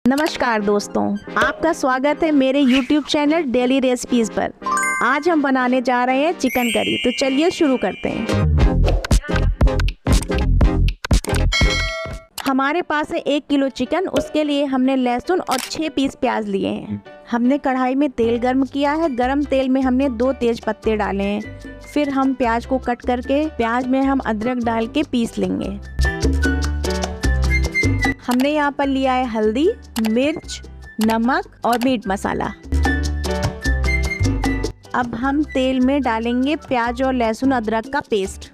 नमस्कार दोस्तों, आपका स्वागत है मेरे YouTube चैनल डेली रेसिपीज पर। आज हम बनाने जा रहे हैं चिकन करी, तो चलिए शुरू करते हैं। हमारे पास है 1 किलो चिकन। उसके लिए हमने लहसुन और 6 पीस प्याज लिए हैं। हमने कढ़ाई में तेल गर्म किया है। गरम तेल में हमने 2 तेज पत्ते डाले हैं। फिर हम प्याज को कट करके प्याज में हम अदरक डाल के पीस लेंगे। हमने यहाँ पर लिया है हल्दी, मिर्च, नमक और मीट मसाला। अब हम तेल में डालेंगे प्याज और लहसुन अदरक का पेस्ट।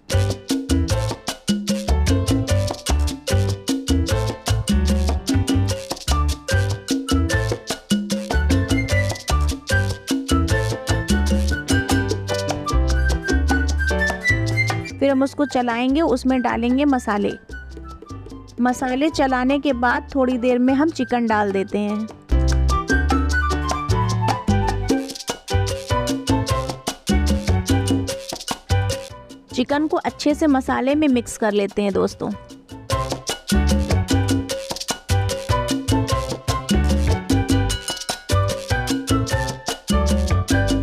फिर हम उसको चलाएंगे, उसमें डालेंगे मसाले चलाने के बाद थोड़ी देर में हम चिकन डाल देते हैं। चिकन को अच्छे से मसाले में मिक्स कर लेते हैं दोस्तों।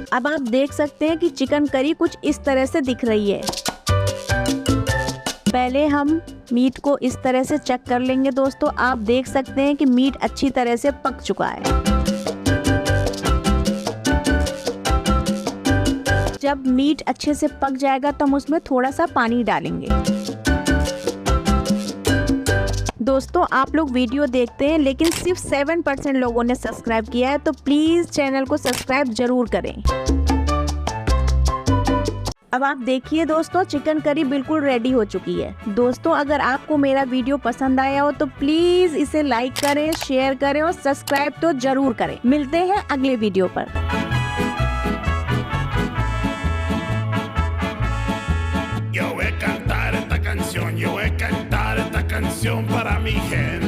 अब आप देख सकते हैं कि चिकन करी कुछ इस तरह से दिख रही है। पहले हम मीट को इस तरह से चेक कर लेंगे दोस्तों। आप देख सकते हैं कि मीट अच्छी तरह से पक चुका है। जब मीट अच्छे से पक जाएगा तो हम उसमें थोड़ा सा पानी डालेंगे। दोस्तों, आप लोग वीडियो देखते हैं लेकिन सिर्फ 7% लोगों ने सब्सक्राइब किया है, तो प्लीज चैनल को सब्सक्राइब जरूर करें। अब आप देखिए दोस्तों, चिकन करी बिल्कुल रेडी हो चुकी है। दोस्तों, अगर आपको मेरा वीडियो पसंद आया हो तो प्लीज इसे लाइक करें, शेयर करें और सब्सक्राइब तो जरूर करें। मिलते हैं अगले वीडियो पर। Yo voy a cantar esta canción para mi gente.